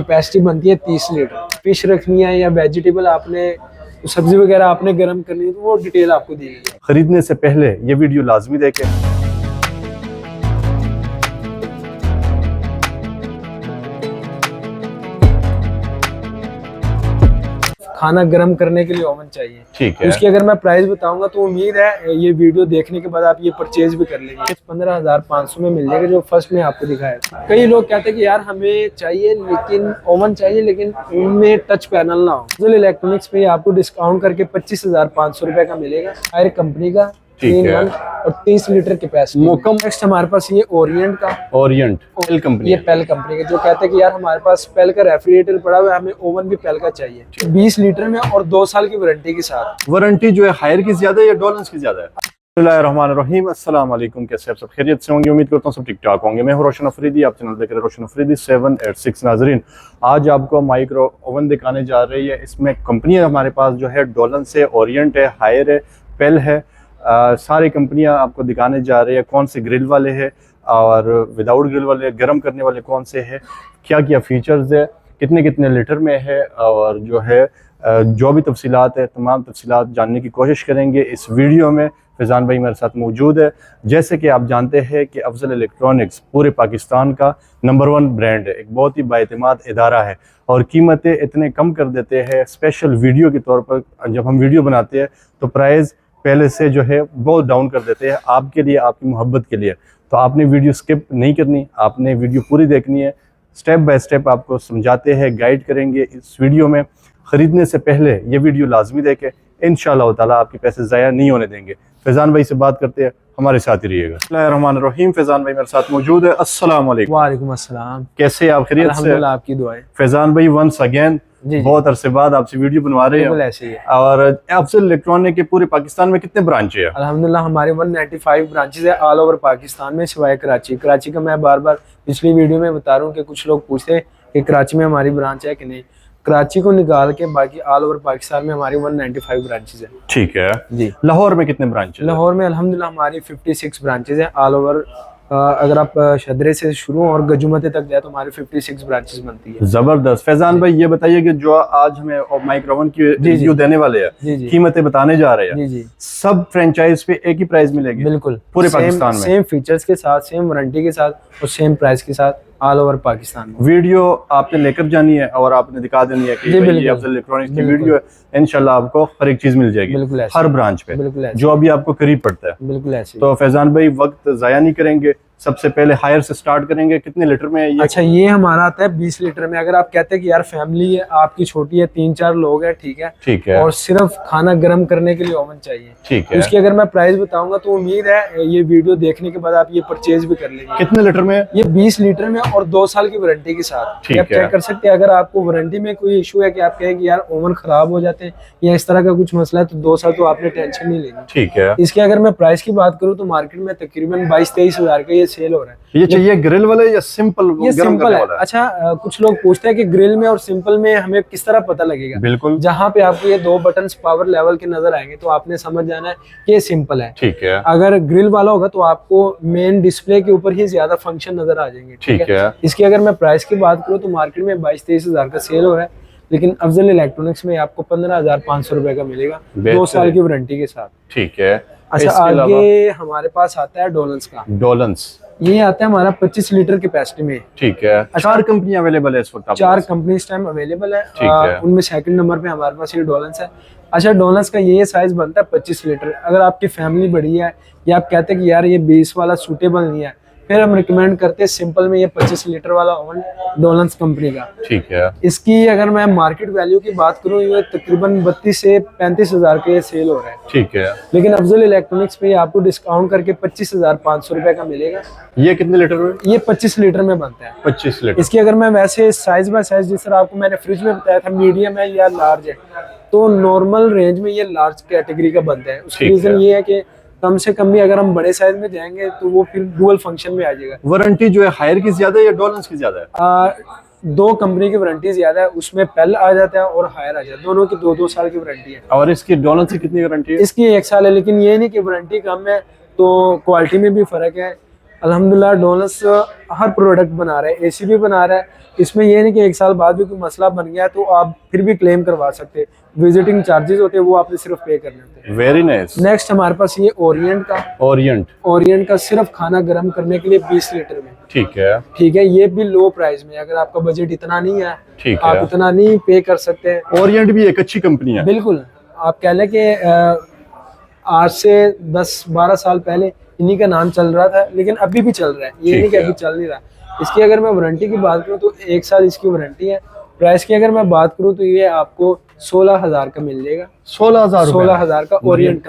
Capacity बनती है 30 litre. Fish रखनी है या वेजिटेबल आपने सब्जी वगैरह आपने गर्म करनी है तो वो डिटेल आपको दी गई है। खरीदने से पहले ये वीडियो लाजमी देखें। खाना गर्म करने के लिए ओवन चाहिए, ठीक है। उसकी अगर मैं प्राइस बताऊंगा तो उम्मीद है ये वीडियो देखने के बाद आप ये परचेज भी कर लेंगे। 15,500 में मिल जाएगा जो फर्स्ट में आपको दिखाया था। कई लोग कहते हैं कि यार हमें चाहिए लेकिन ओवन चाहिए लेकिन उनमें टच पैनल ना हो। अफजल इलेक्ट्रॉनिक्स पे आपको डिस्काउंट करके 25,500 रुपए का मिलेगा। हायर कंपनी का 3 मंथ और 30 लीटर कैपेसिटी। नेक्स्ट हमारे पास ये ओरिएंट का, ओरिएंट पेल कंपनी, ये पेल कंपनी का, जो कहते हैं कि यार हमारे पास पेल का रेफ्रिजरेटर पड़ा हुआ है, हमें ओवन भी पेल का चाहिए। 20 लीटर में और 2 साल की वारंटी के साथ। वारंटी जो है हायर की ज्यादा है या डॉलर्स की ज्यादा है? बिस्मिल्लाहिर्रहमानिर्रहीम, अस्सलाम वालेकुम। कैसे आप सब खैरियत से होंगे? उम्मीद करता हूँ सब ठीक ठाक होंगे। मैं हूँ रोशन अफरीदी, आप चैनल देख रहे हैं रोशन अफरीदी 786। नाजरीन, आज आपको माइक्रो ओवन दिखाने जा रही है। इसमें कंपनी हमारे पास जो है डॉलर्स है, ओरिएंट है, हायर है, पेल है। सारी कंपनियां आपको दिखाने जा रही है कौन से ग्रिल वाले हैं और विदाउट ग्रिल वाले, गर्म करने वाले कौन से हैं, क्या क्या फीचर्स है, कितने कितने लीटर में है, और जो है जो भी तफसीलात है तमाम तफसीलात जानने की कोशिश करेंगे इस वीडियो में। फैज़ान भाई मेरे साथ मौजूद है। जैसे कि आप जानते हैं कि अफजल इलेक्ट्रॉनिक्स पूरे पाकिस्तान का नंबर 1 ब्रांड है, एक बहुत ही बाएतिमाद इदारा है और कीमतें इतने कम कर देते हैं। स्पेशल वीडियो के तौर पर जब हम वीडियो बनाते हैं तो प्राइस पहले से जो है बहुत डाउन कर देते हैं आपके लिए, आपकी मोहब्बत के लिए। तो आपने वीडियो स्किप नहीं करनी, आपने वीडियो पूरी देखनी है। स्टेप बाय स्टेप आपको समझाते हैं, गाइड करेंगे इस वीडियो में। ख़रीदने से पहले ये वीडियो लाजमी देखें, इंशाअल्लाह ताला आपके पैसे ज़ाया नहीं होने देंगे। फैज़ान भाई से बात करते हैं, हमारे साथ ही रहिएगा। बिस्मिल्लाहिर्रहमानिर्रहीम, फैज़ान भाई मेरे साथ मौजूद है। अस्सलाम वालेकुम। वालेकुम अस्सलाम। कैसे आप? खैरियत से? अल्हम्दुलिल्लाह, आपकी दुआएं। फैज़ान भाई वंस अगेन बहुत अरसे बाद आपसे वीडियो बनवा रहे हैं। ऐसे ही है। और अफजल इलेक्ट्रॉनिक के पूरे पाकिस्तान में कितने ब्रांच है? अल्हम्दुलिल्लाह हमारे 195 ब्रांचेस है ऑल ओवर पाकिस्तान में, सिवाय कराची का। मैं बार बार पिछली वीडियो में बता रहा हूँ कि कुछ लोग पूछते हैं कि कराची में हमारी ब्रांच है कि नहीं। कराची को निकाल के बाकी ऑल ओवर पाकिस्तान में हमारी 195 ब्रांचेस है। ठीक है जी। लाहौर में कितने ब्रांच है? लाहौर में अल्हम्दुलिल्लाह हमारी 56 ब्रांचेस है ऑल ओवर। अगर आप शदरे से शुरू और गजुमते तक जाए तो हमारी 56 ब्रांचेस बनती है। जबरदस्त। फैज़ान भाई ये बताइए कि जो आज हमें माइक्रो ओवन की रिव्यू देने वाले हैं, कीमतें बताने जा रहे हैं, सब फ्रेंचाइज पे एक ही प्राइस मिलेगी? बिल्कुल, पूरे पाकिस्तान में सेम फीचर्स के साथ, सेम वारंटी के साथ और सेम प्राइस के साथ ऑल ओवर पाकिस्तान में। वीडियो आपने लेकर जानी है और आपने दिखा देनी है कि ये अफजल इलेक्ट्रॉनिक्स की वीडियो है। इंशाल्लाह आपको हर एक चीज मिल जाएगी, बिल्कुल हर ब्रांच पे, बिल्कुल जो अभी आपको करीब पड़ता है। बिल्कुल ऐसे। तो फैज़ान भाई वक्त जाया नहीं करेंगे, सबसे पहले हायर से स्टार्ट करेंगे। कितने लीटर में है ये? अच्छा, ये हमारा आता है 20 लीटर में। अगर आप कहते हैं कि यार फैमिली है आपकी छोटी है, 3-4 लोग हैं, ठीक है, ठीक है, और सिर्फ खाना गर्म करने के लिए ओवन चाहिए, ठीक है, उसकी अगर मैं प्राइस बताऊंगा तो उम्मीद है ये वीडियो देखने के बाद आप ये परचेज भी कर लेंगे। कितने लीटर में? ये 20 लीटर में और 2 साल की वारंटी के साथ। आप चेक कर सकते हैं। अगर आपको वारंटी में कोई इशू है कि आप कहें कि यार ओवन खराब हो जाते हैं या इस तरह का कुछ मसला है तो 2 साल तो आपने टेंशन नहीं लेनी। ठीक है। इसके अगर मैं प्राइस की बात करूँ तो मार्केट में तकरीबन 22-23 हजार का ये सेल हो रहा है। ये चाहिए ग्रिल वाले या सिंपल? ये सिंपल है। अच्छा, कुछ लोग पूछते हैं कि ग्रिल में और सिंपल में हमें किस तरह पता लगेगा? बिल्कुल, जहाँ पे आपको ये 2 बटन पावर लेवल के नजर आएंगे तो आपने समझ जाना है कि ये सिंपल है। ठीक है। अगर ग्रिल वाला होगा तो आपको मेन डिस्प्ले के ऊपर ही ज्यादा फंक्शन नजर आ जाएंगे। ठीक है। इसकी अगर मैं प्राइस की बात करूँ तो मार्केट में 22-23 हजार का सेल हो रहा है, लेकिन अफजल इलेक्ट्रॉनिक्स में आपको 15,500 रुपए का मिलेगा 2 साल की वारंटी के साथ। ठीक है। अच्छा, आगे हमारे पास आता है डोलन्स का। डोलन्स ये आता है हमारा 25 लीटर कैपेसिटी में। ठीक है। 4 कंपनियां अवेलेबल है इस वक्त? 4 कंपनी इस टाइम अवेलेबल है। ठीक है। उनमें सेकंड नंबर पे हमारे पास ये डोलन्स है। अच्छा, डोलन्स का ये साइज बनता है 25 लीटर। अगर आपकी फैमिली बड़ी है या आप कहते हैं कि यार ये 20 वाला सूटेबल नहीं है, फिर हम रिकमेंड करते हैं सिंपल में ये 25 लीटर वाला ओवन डोलन्स कंपनी का। ठीक है। इसकी अगर मैं मार्केट वैल्यू की बात करूँ ये तकरीबन 32 से 35 हजार के सेल हो रहा है। ठीक है। लेकिन अफजल इलेक्ट्रॉनिक्स पे आपको डिस्काउंट करके 25,500 रुपए का मिलेगा। ये कितने लीटर में? ये 25 लीटर में बनता है। 25 लीटर। इसकी अगर मैं वैसे साइज बाय साइज, जिस तरह आपको मैंने फ्रिज में बताया था मीडियम है या लार्ज है, तो नॉर्मल रेंज में ये लार्ज कैटेगरी का बनता है। उसका रीजन ये है कि कम से कम भी अगर हम बड़े साइज में जाएंगे तो वो फिर डुअल फंक्शन में आ जाएगा। वारंटी जो है हायर की ज्यादा है या डोलन्स की ज्यादा है? 2 कंपनी की वारंटी ज्यादा है, उसमें पेल आ जाता है और हायर आ जाता है। दोनों की 2-2 साल की वारंटी है। और इसकी डोलन्स की कितनी वारंटी है? इसकी 1 साल है, लेकिन ये नहीं कि वारंटी कम है तो क्वालिटी में भी फर्क है। अल्हम्दुलिल्लाह डोलन्स हर प्रोडक्ट बना रहा है, एसी भी बना रहा है, इसमें ये नहीं कि 1 साल बाद भी कोई मसला बन गया तो आप फिर भी क्लेम करवा सकते हैं। विजिटिंग चार्जेस होते हैं वो आपने सिर्फ पे करने होते हैं। Very nice. नेक्स्ट हमारे पास ये ओरिएंट का सिर्फ खाना गर्म करने के लिए 20 लीटर में। ठीक है। ठीक है, ये भी लो प्राइस में, अगर आपका बजट इतना नहीं है, ठीक आप है, इतना नहीं पे कर सकते हैं। ओरिएंट भी एक अच्छी कंपनी है। बिल्कुल, आप कह लें कि आज से 10-12 साल पहले इन्हीं का नाम चल रहा था, लेकिन अभी भी चल रहा है, ये नहीं कि अभी चल नहीं रहा। इसकी अगर मैं वारंटी की बात करूं तो 1 साल इसकी वारंटी है। प्राइस की अगर मैं बात करूं तो ये आपको 16,000 का मिल जाएगा। 16,000 का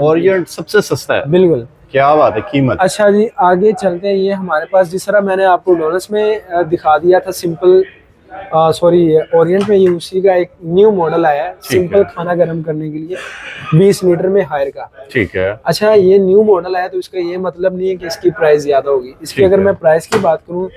ओरिएंट सबसे सस्ता है। बिल्कुल, क्या बात है, कीमत। अच्छा जी, आगे चलते हैं। ये हमारे पास जिस तरह मैंने आपको डोनस में दिखा दिया था सिंपल, सॉरी ओरिएंट में, ये उसी का एक न्यू मॉडल आया है सिंपल खाना गर्म करने के लिए 20 लीटर में हायर का। ठीक है। अच्छा, ये न्यू मॉडल आया तो इसका ये मतलब नहीं है कि इसकी प्राइस ज्यादा होगी। इसकी अगर मैं प्राइस की बात करूं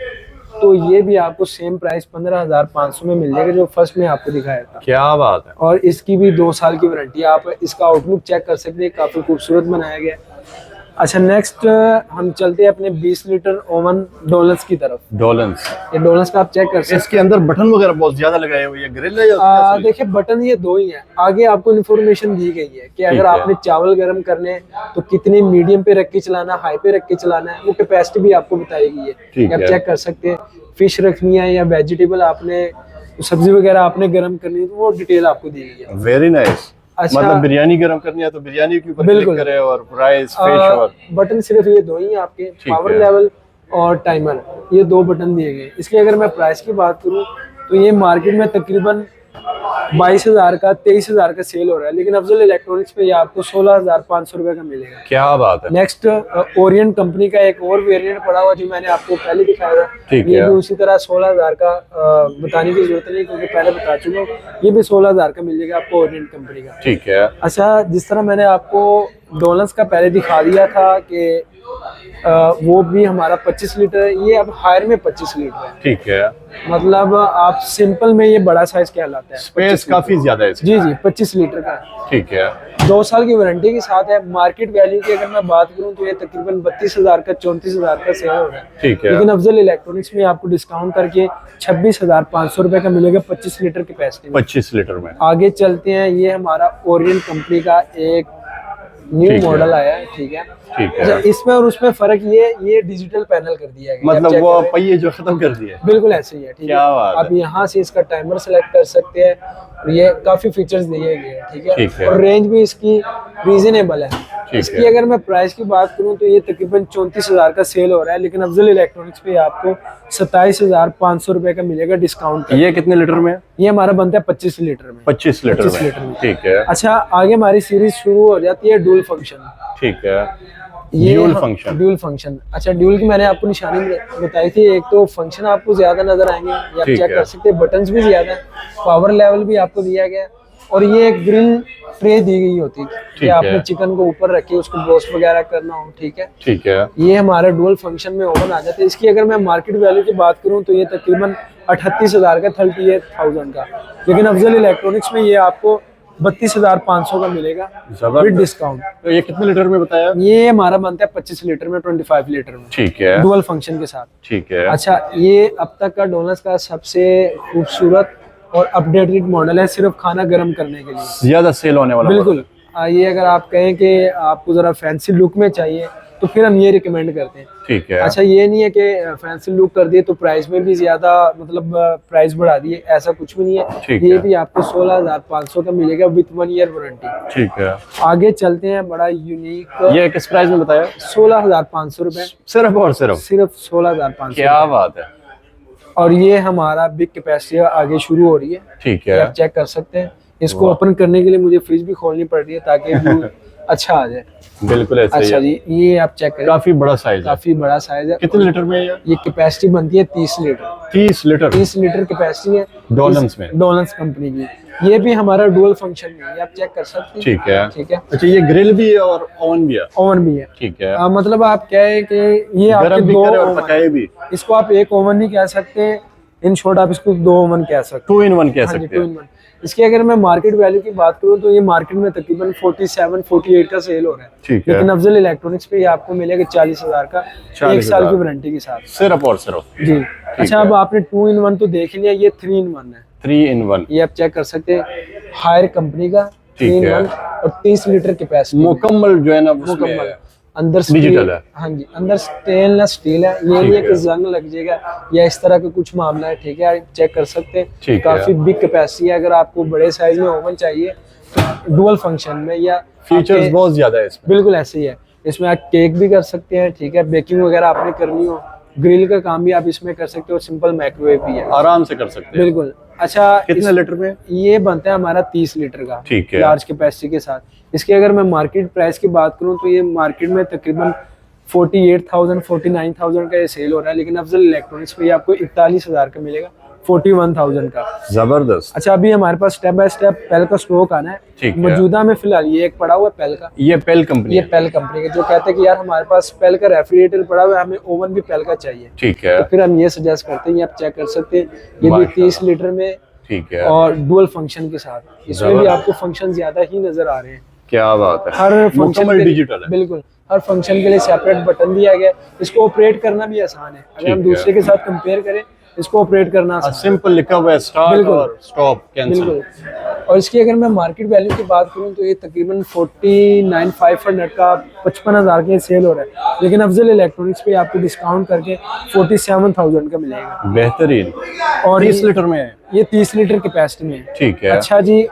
तो ये भी आपको सेम प्राइस 15,500 में मिल जाएगा जो फर्स्ट में आपको दिखाया था। क्या बात है। और इसकी भी 2 साल की वारंटी है। आप इसका आउटलुक चेक कर सकते हैं, काफी खूबसूरत बनाया गया है। अच्छा, नेक्स्ट हम चलते हैं अपने 20 लीटर ओवन डोलन्स की तरफ। डोलन्स, ये डोलन्स का आप चेक कर सकते हैं। इसके अंदर बटन वगैरह बहुत ज्यादा लगाए हुए हैं, ग्रिल है या देखिए, बटन ये 2 ही है। आगे आपको इन्फॉर्मेशन दी गई है कि अगर आपने चावल गर्म करने हैं तो कितने मीडियम पे रख के चलाना, हाई पे रख के चलाना है, वो कैपेसिटी भी आपको बताई गई है। आप चेक कर सकते हैं। फिश रखनी है या वेजिटेबल आपने, सब्जी वगैरह आपने गर्म करनी है तो वो डिटेल आपको दी गई है। Very nice. अच्छा, मतलब बिरयानी गरम करनी है तो बिरयानी के ऊपर क्लिक करें और राइस, फिश और बटन सिर्फ ये 2 ही हैं आपके, पावर लेवल और टाइमर, ये 2 बटन दिए गए। इसकी अगर मैं प्राइस की बात करूं तो ये मार्केट में तकरीबन 22,000 का 23,000 का सेल हो रहा है, लेकिन अफजल इलेक्ट्रॉनिक्स पे ये आपको 16,500 रुपए का मिलेगा। क्या बात है। नेक्स्ट ओरिएंट कंपनी का एक और वेरिएंट पड़ा हुआ जो मैंने आपको पहले दिखाया था, ये भी उसी तरह 16,000 का, बताने की जरूरत नहीं क्योंकि पहले बता चुका हूँ। ये भी 16,000 का मिल जाएगा आपको ओरिएंट कंपनी का। ठीक है। अच्छा, जिस तरह मैंने आपको डोलन्स का पहले दिखा दिया था कि वो भी हमारा 25 लीटर है, ये अब हायर में 25 लीटर है। ठीक है। मतलब आप सिंपल में ये बड़ा साइज कहलाता है। स्पेस काफी ज्यादा है। जी जी, 25 लीटर का है। ठीक है। 2 साल की वारंटी के साथ है। मार्केट वैल्यू की अगर मैं बात करूं तो ये तकरीबन 32,000 का 34,000 का सेल हो रहा है। ठीक है। लेकिन अफजल इलेक्ट्रॉनिक्स में आपको डिस्काउंट करके 26,500 रुपए का मिलेगा 25 लीटर कैपेसिटी। 25 लीटर में। आगे चलते हैं। ये हमारा ओरिएंट कंपनी का एक न्यू मॉडल आया है। ठीक है। ठीक है। अच्छा, इसमें और उसमें फर्क ये डिजिटल पैनल कर दिया गया, मतलब वो पहिए जो खत्म कर दिए। बिल्कुल ऐसे ही है। ठीक है। आप यहाँ से इसका टाइमर सेलेक्ट कर सकते हैं और ये काफी फीचर्स दिए गए हैं। ठीक है। और रेंज भी इसकी रीजनेबल है। इसकी अगर मैं प्राइस की बात करूं तो ये तकरीबन 34,000 का सेल हो रहा है, लेकिन अफजल इलेक्ट्रॉनिक्स पे आपको 27,500 रुपए का मिलेगा डिस्काउंट। ये कितने लीटर में? ये हमारा बनता है 25 लीटर में। 25 लीटर में। ठीक है। अच्छा, आगे हमारी सीरीज शुरू हो जाती है डुअल फंक्शन। ठीक है। ये ड्यूल फंक्शन। अच्छा, ड्यूल की मैंने आपको निशानी बताई थी। एक तो फंक्शन आपको ज्यादा नजर आएंगे, ये आप चेक कर सकते हैं। बटन्स भी ज्यादा है, पावर लेवल भी आपको दिया गया है, और ये एक ग्रिल ट्रे दी गई होती है कि आपने चिकन को ऊपर रखे उसको ब्रोस्ट वगैरह करना हो। ठीक है। ठीक है। ये हमारा डुअल फंक्शन में ओवन आ जाता है। इसकी अगर मैं मार्केट वैल्यू की बात करूं तो ये तकरीबन 38,000 का, 38,000 का, लेकिन अफजल इलेक्ट्रॉनिक्स में ये आपको 32,500 का मिलेगा विद डिस्काउंट। तो ये कितने लीटर में बताया? ये हमारा बनता है 25 लीटर में, 25 लीटर में। ठीक है। डुअल फंक्शन के साथ। ठीक है। अच्छा, ये अब तक का डोनस का सबसे खूबसूरत और अपडेटेड मॉडल है, सिर्फ खाना गर्म करने के लिए ज्यादा सेल होने वाला। बिल्कुल। ये अगर आप कहें कि आपको जरा फैंसी लुक में चाहिए तो फिर हम ये रिकमेंड करते हैं। ठीक है। अच्छा, ये नहीं है कि फैंसी लुक कर दिए तो प्राइस में भी ज्यादा, मतलब प्राइस बढ़ा दिए, ऐसा कुछ भी नहीं है। ये भी आपको 16,500 का मिलेगा विद 1 ईयर वारंटी। ठीक है। आगे चलते हैं। बड़ा यूनिक, ये किस प्राइस में बताया? 16,500 रुपए सिर्फ और सिर्फ 16,500। क्या बात है। और ये हमारा बिग कैपेसिटी आगे शुरू हो रही है। ठीक है। आप चेक कर सकते हैं। इसको ओपन करने के लिए मुझे फ्रिज भी खोलनी पड़ रही है ताकि व्यू अच्छा आ जाए। बिल्कुल ऐसे। अच्छा जी, ये आप चेक करें, काफी बड़ा साइज है। काफी बड़ा साइज है। कितने लीटर में ये कैपेसिटी बनती है 30 लीटर। 30 लीटर। 30 लीटर कैपेसिटी है डोलन्स में, डोलन्स कंपनी की। ये भी हमारा डुअल फंक्शन में है, आप चेक कर सकते हैं। ठीक है। ठीक है। अच्छा, ये ग्रिल भी है और ओवन भी है? ओवन भी है। ठीक है। मतलब आप क्या है कि ये आपके 2 और पकाए भी। इसको आप एक ओवन नहीं कह सकते, इन शॉर्ट आप इसको 2 ओवन कह सकते 2 in 1 कह हैं। हाँ जी, सकते 2 हैं। in 1। इसकी अगर मैं मार्केट वैल्यू की बात करूँ तो ये मार्केट में तकरीबन 47-48 का सेल हो रहा है। ठीक है। लेकिन अफजल इलेक्ट्रॉनिक्स पे ये आपको मिलेगा 40,000 का, 1 साल की वारंटी के साथ। सिर्फ और सिर्फ। जी। अच्छा, अब आपने 2 in 1 तो देख लिया, ये 3 in 1 है। 3 in 1 ये आप चेक कर सकते हैं, हायर कंपनी का 3 in 1 और 30 लीटर कैपेसिटी मुकम्मल जो है ना उसमें मुकम्मल। अंदर डिजिटल है। हाँ जी, अंदर स्टेनलेस स्टील है। ये नहीं है कि जंग लग जाएगा या इस तरह का कुछ मामला है। ठीक है, आप चेक कर सकते हैं। ठीक है। काफी बिग कैपेसिटी है। अगर आपको बड़े साइज में ओवन चाहिए तो डुअल फंक्शन में या फीचर्स आपके- बहुत ज्यादा है इसमें। बिल्कुल ऐसे ही है। इसमें आप केक भी कर सकते हैं। ठीक है, बेकिंग वगैरह आपने करनी हो, ग्रिल का काम भी आप इसमें कर सकते हो, सिंपल माइक्रोवेव भी है, आराम से कर सकते हैं। बिल्कुल। अच्छा, कितने लीटर में? ये बनता है हमारा 30 लीटर का, ठीक है। लार्ज कैपेसिटी के साथ। इसकी अगर मैं मार्केट प्राइस की बात करूं तो ये मार्केट में तकरीबन 48,000-49,000 का ये सेल हो रहा है, लेकिन अफजल इलेक्ट्रॉनिक्स पे ये आपको 41,000 का मिलेगा, 41,000 का। जबरदस्त। अच्छा, अभी हमारे पास स्टेप बाय स्टेप पेल का स्टॉक आना है। ठीक है। मौजूदा में फिलहाल ये एक पड़ा हुआ है पेल का, ये पेल कंपनी ये है। पेल कंपनी का। जो कहते हैं कि यार हमारे पास पेल का रेफ्रिजरेटर पड़ा हुआ है, हमें ओवन भी पेल का चाहिए, ठीक है। तो फिर हम ये सजेस्ट करते हैं, ये आप चेक कर सकते हैं, ये भी माशाल्लाह। 30 लीटर में ठीक है। और डुअल फंक्शन के साथ। इसमें भी जबरदस्त। आपको फंक्शन ज्यादा ही नजर आ रहे हैं। क्या बात है। हर फंक्शन मुकम्मल के लिए- डिजिटल है। बिल्कुल, हर फंक्शन के लिए सेपरेट बटन दिया गया है। इसको ऑपरेट करना भी आसान है। अगर हम ठीक दूसरे है। के साथ कंपेयर करें, इसको ऑपरेट करना आसान है। सिंपल लिखा हुआ है, स्टार्ट बिल्कुल। और स्टॉप कैंसिल। बिल्कुल। और इसकी अगर मैं मार्केट वैल्यू की बात करूं तो ये तकरीबन 49,500 का 55,000 के सेल हो रहा है, लेकिन अफजल इलेक्ट्रॉनिक्स पे आपको डिस्काउंट करके 47,000 का मिलेगा। बेहतरीन। और 30 लीटर में है। ये 30 लीटर कैपेसिटी में है। ठीक है। अच्छा जी,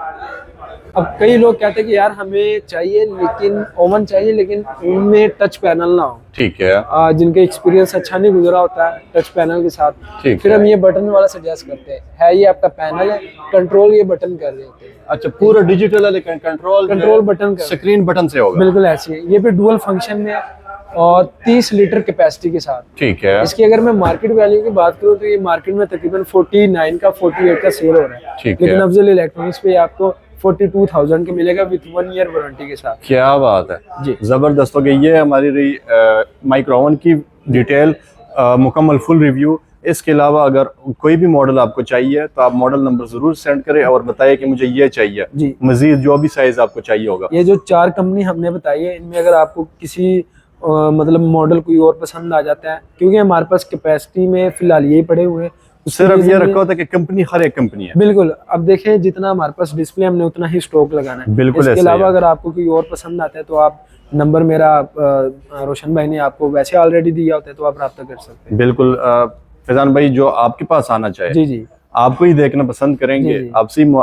अब कई लोग कहते हैं कि यार हमें चाहिए लेकिन ओवन चाहिए, लेकिन उनमें टच पैनल ना हो, ठीक है। जिनके एक्सपीरियंस अच्छा नहीं गुजरा होता है टच पैनल के साथ, ठीक फिर है। हम ये बटन वाला सजेस्ट करते हैं। ये आपका पैनल है, कंट्रोल ये बटन कर रहे होते हैं। अच्छा, पूरा डिजिटल है लेकिन कंट्रोल बटन कर, स्क्रीन बटन से होगा। बिल्कुल ऐसे ही है। ये भी डुअल फंक्शन में है और 30 लीटर कैपेसिटी के साथ। ठीक है। इसकी अगर मैं मार्केट वैल्यू की बात करूं तो ये मार्केट में तकरीबन 49 का 48 का सेल हो रहा है, ठीक लेकिन है। अफजल इलेक्ट्रॉनिक्स पे आपको 42,000 के मिलेगा विद 1 ईयर वारंटी के साथ। क्या बात है जी। जबरदस्त हो गई। ये हमारी रही माइक्रो ओवन की डिटेल, मुकम्मल फुल रिव्यू। इसके अलावा अगर कोई भी मॉडल आपको चाहिए तो आप मॉडल नंबर जरूर सेंड करें और बताइए कि मुझे ये चाहिए। जी। मजीद जो भी साइज आपको चाहिए होगा। ये जो 4 कंपनी हमने बताई है, इनमें अगर आपको किसी मतलब मॉडल कोई और पसंद आ जाता है, क्योंकि हमारे पास कैपेसिटी में फिलहाल यही पड़े हुए हैं, उसकी सिर्फ वजह ये से- रखा होता है कि कंपनी हर एक कंपनी है। बिल्कुल। अब देखें, जितना हमारे पास डिस्प्ले हमने उतना ही स्टॉक लगाना है। बिल्कुल इसके ऐसा ही अलावा है। अगर आपको कोई और पसंद आता है तो आप नंबर मेरा रोशन भाई ने आपको वैसे ऑलरेडी दिया होता है, तो आप रब्ता कर सकते हैं। बिल्कुल। फैजान भाई, जो आपके पास आना चाहे जी जी। आपको ही देखना पसंद करेंगे, जी, जी।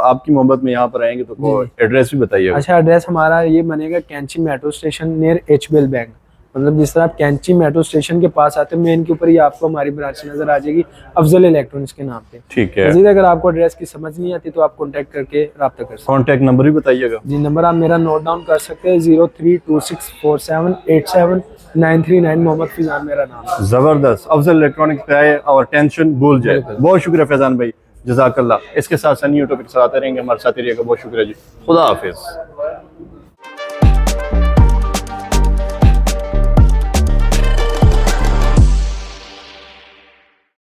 आपकी मोहब्बत में यहाँ पर आएंगे तो एड्रेस भी बताइएगा। अच्छा, एड्रेस हमारा ये बनेगा कैंची metro station near HBL bank. मतलब जिस तरह आप कैंची मेट्रो स्टेशन के पास आते हैं, मेन के ऊपर ही आपको हमारी ब्रांच नजर आ जाएगी अफजल इलेक्ट्रॉनिक्स के नाम पे। ठीक है। मजीद अगर आपको एड्रेस की समझ नहीं आती तो आप कॉन्टैक्ट करके रब्ता कर सकते कॉन्टैक्ट नंबर भी बताइएगा। हैं। जी, नंबर आप मेरा नोट डाउन कर सकते हैं, 03264787 मोहम्मद फिजान मेरा नाम है। जबरदस्त। अफजल इलेक्ट्रॉनिक्स पे आए और टेंशन भूल जाए। बिल्कुल। बहुत शुक्रिया फैजान भाई, जजाकल्ला। इसके साथ न्यू टॉपिक आते रहेंगे, हमारे साथ रहिएगा। बहुत शुक्रिया जी। खुदा हाफिज।